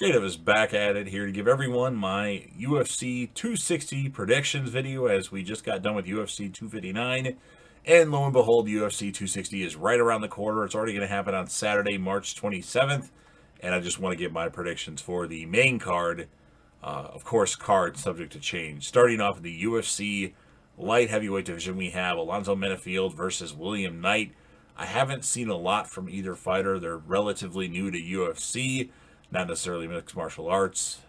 Creative is back at it here to give everyone my UFC 260 predictions video as we just got done with UFC 259. And lo and behold, UFC 260 is right around the corner. It's already going to happen on Saturday, March 27th. And I just want to give my predictions for the main card. Of course, card subject to change. Starting off in the UFC light heavyweight division, we have Alonzo Minifield versus William Knight. I haven't seen a lot from either fighter. They're relatively new to UFC. Not necessarily mixed martial arts.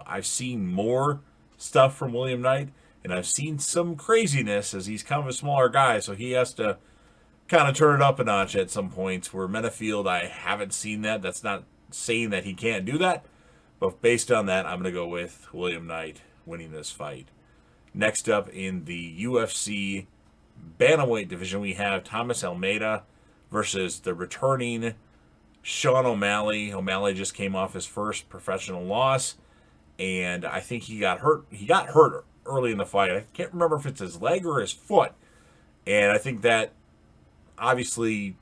I've seen more stuff from William Knight, and I've seen some craziness as he's kind of a smaller guy, so he has to kind of turn it up a notch at some points. Where Minifield, I haven't seen that. That's not saying that he can't do that, but based on that, I'm going to go with William Knight winning this fight. Next up in the UFC bantamweight division, we have Thomas Almeida versus the returning Sean O'Malley. O'Malley just came off his first professional loss, and I think he got hurt. He got hurt early in the fight. I can't remember if it's his leg or his foot, and I think that obviously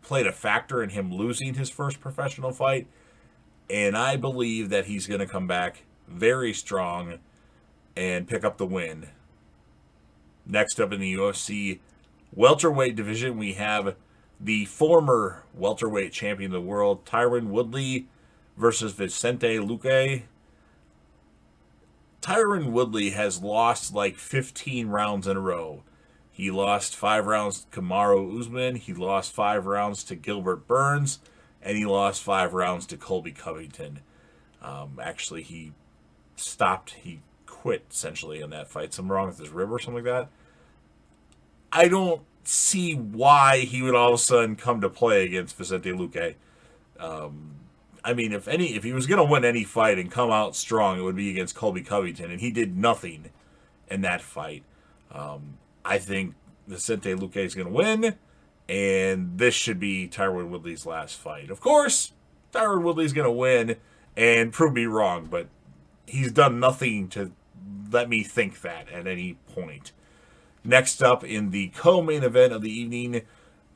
played a factor in him losing his first professional fight, and I believe that he's going to come back very strong and pick up the win. Next up in the UFC welterweight division, we have the former welterweight champion of the world, Tyron Woodley versus Vicente Luque. Tyron Woodley has lost like 15 rounds in a row. He lost 5 rounds to Kamaru Usman, he lost 5 rounds to Gilbert Burns, and he lost 5 rounds to Colby Covington. Actually, he quit essentially in that fight. Something wrong with his rib or something like that. I don't see why he would all of a sudden come to play against Vicente Luque. I mean, if he was going to win any fight and come out strong, it would be against Colby Covington, and he did nothing in that fight. I think Vicente Luque is going to win, and this should be Tyron Woodley's last fight. Of course, Tyron Woodley's going to win and prove me wrong, but he's done nothing to let me think that at any point. Next up in the co-main event of the evening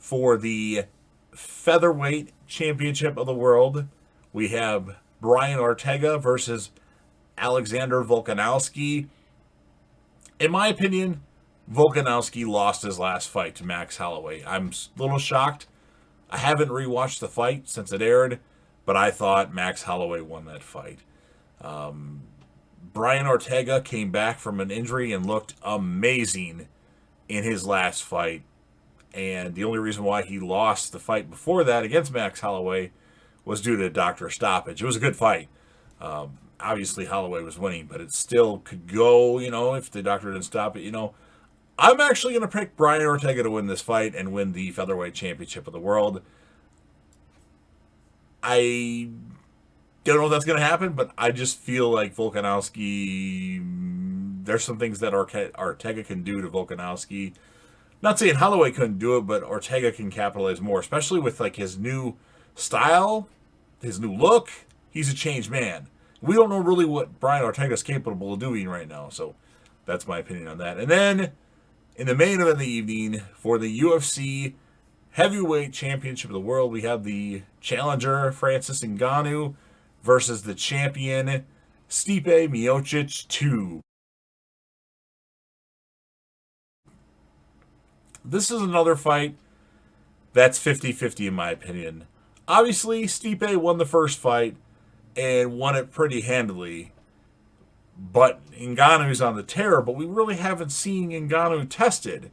for the featherweight championship of the world, we have Brian Ortega versus Alexander Volkonowski. In my opinion, Volkonowski lost his last fight to Max Holloway. I'm a little shocked. I haven't rewatched the fight since it aired, but I thought Max Holloway won that fight. Brian Ortega came back from an injury and looked amazing in his last fight, and the only reason why he lost the fight before that against Max Holloway was due to doctor stoppage. It was a good fight. Obviously, Holloway was winning, but it still could go, if the doctor didn't stop it, I'm actually going to pick Brian Ortega to win this fight and win the featherweight championship of the world. I don't know if that's going to happen, but I just feel like Volkonowski, there's some things that Ortega can do to Volkonowski. Not saying Holloway couldn't do it, but Ortega can capitalize more, especially with like his new style, his new look. He's a changed man. We don't know really what Brian Ortega is capable of doing right now, so that's my opinion on that. And then in the main event of the evening for the UFC heavyweight championship of the world, we have the challenger Francis Ngannou versus the champion Stipe Miocic 2. This is another fight that's 50-50 in my opinion. Obviously, Stipe won the first fight and won it pretty handily. But Ngannou's on the tear, but we really haven't seen Ngannou tested.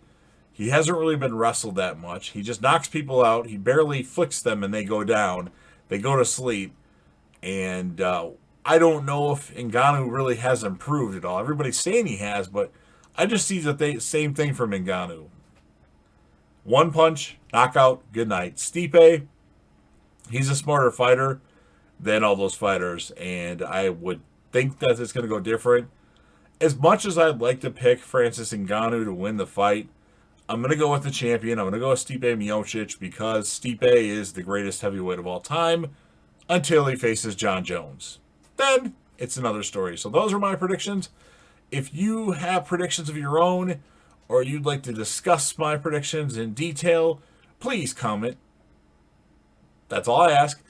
He hasn't really been wrestled that much. He just knocks people out. He barely flicks them and they go down. They go to sleep. And I don't know if Ngannou really has improved at all. Everybody's saying he has, but I just see the same thing from Ngannou. One punch, knockout, good night. Stipe, he's a smarter fighter than all those fighters, and I would think that it's going to go different. As much as I'd like to pick Francis Ngannou to win the fight, I'm going to go with the champion. I'm going to go with Stipe Miocic because Stipe is the greatest heavyweight of all time until he faces John Jones. Then it's another story. So those are my predictions. If you have predictions of your own or you'd like to discuss my predictions in detail, please comment. That's all I ask.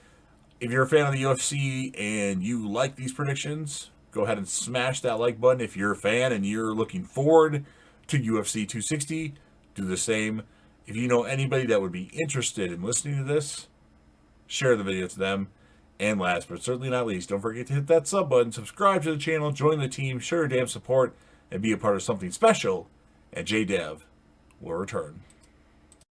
If you're a fan of the UFC and you like these predictions, go ahead and smash that like button. If you're a fan and you're looking forward to UFC 260, do the same. If you know anybody that would be interested in listening to this, share the video to them. And last but certainly not least, don't forget to hit that sub button, subscribe to the channel, join the team, show your damn support, and be a part of something special. And JDev will return.